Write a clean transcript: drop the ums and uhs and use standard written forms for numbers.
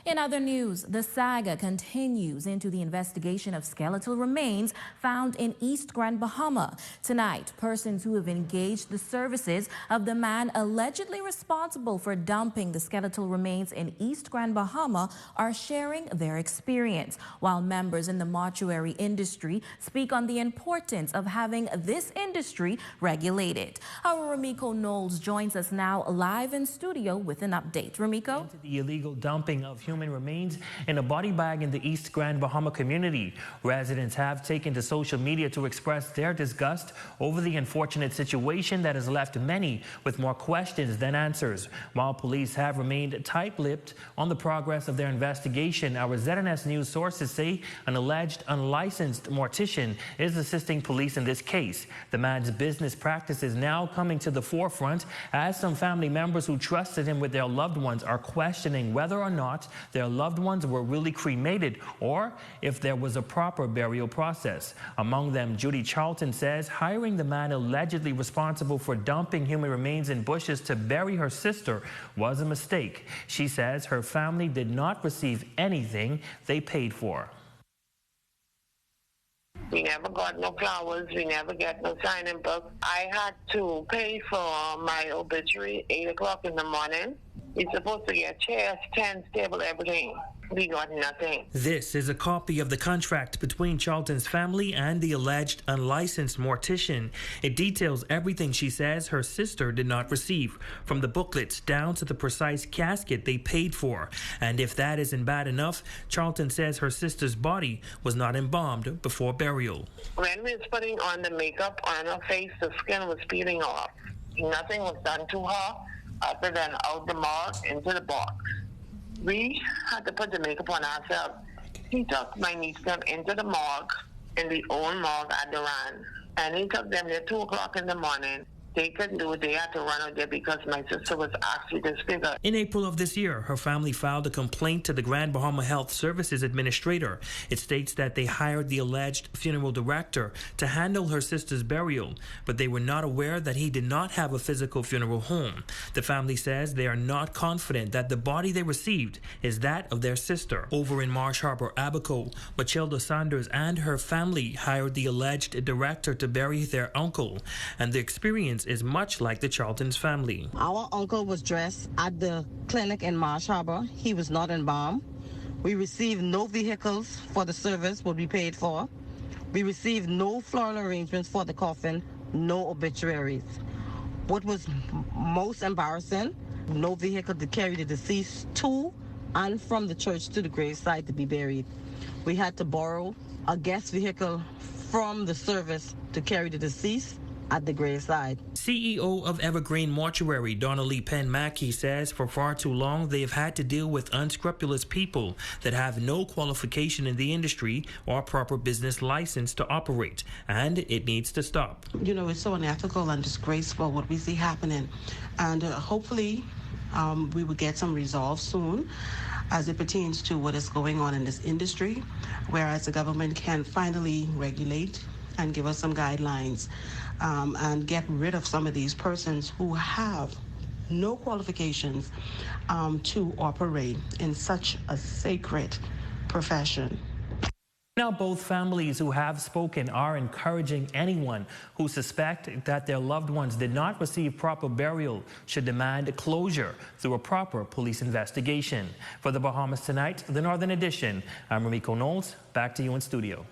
In other news, the saga continues into the investigation of skeletal remains found in East Grand Bahama. Tonight, persons who have engaged the services of the man allegedly responsible for dumping the skeletal remains in East Grand Bahama are sharing their experience, while members in the mortuary industry speak on the importance of having this industry regulated. Our Ramiko Knowles joins us now live in studio with an update. Ramiko? Into the illegal dumping of human remains in a body bag in the East Grand Bahama community. Residents have taken to social media to express their disgust over the unfortunate situation that has left many with more questions than answers. While police have remained tight-lipped on the progress of their investigation, our ZNS News sources say an alleged unlicensed mortician is assisting police in this case. The man's business practice is now coming to the forefront as some family members who trusted him with their loved ones are questioning whether or not their loved ones were really cremated or if there was a proper burial process. Among them, Judy Charlton says hiring the man allegedly responsible for dumping human remains in bushes to bury her sister was a mistake. She says her family did not receive anything they paid for. We never got no flowers. We never got no signing book. I had to pay for my obituary 8 o'clock in the morning. We're supposed to get chairs, tents, table, everything. We got nothing. This is a copy of the contract between Charlton's family and the alleged unlicensed mortician. It details everything she says her sister did not receive, from the booklets down to the precise casket they paid for. And if that isn't bad enough, Charlton says her sister's body was not embalmed before burial. When we was putting on the makeup on her face, the skin was peeling off. Nothing was done to her other than out the morgue into the box. We had to put the makeup on ourselves. He took my niece them into the morgue, in the old morgue at the Rand. And he took them there 2 o'clock in the morning. They couldn't do it. They had to run out there because my sister was actually disfigured. In April of this year, her family filed a complaint to the Grand Bahama Health Services Administrator. It states that they hired the alleged funeral director to handle her sister's burial, but they were not aware that he did not have a physical funeral home. The family says they are not confident that the body they received is that of their sister. Over in Marsh Harbor, Abaco, Matilda Sanders and her family hired the alleged director to bury their uncle, and the experience is much like the Charlton's family. Our uncle was dressed at the clinic in Marsh Harbor. He was not embalmed. We received no vehicles for the service would be paid for. We received no floral arrangements for the coffin, no obituaries. What was most embarrassing, no vehicle to carry the deceased to and from the church to the gravesite to be buried. We had to borrow a guest vehicle from the service to carry the deceased at the graveside. CEO of Evergreen Mortuary, Donnelly Penn Mackey, says for far too long they have had to deal with unscrupulous people that have no qualification in the industry or proper business license to operate, and it needs to stop. You know, it's so unethical and disgraceful what we see happening, and hopefully we will get some resolve soon as it pertains to what is going on in this industry, whereas the government can finally regulate and give us some guidelines and get rid of some of these persons who have no qualifications to operate in such a sacred profession. Now, both families who have spoken are encouraging anyone who suspect that their loved ones did not receive proper burial should demand closure through a proper police investigation. For the Bahamas Tonight, the Northern Edition, I'm Ramiko Knowles. Back to you in studio.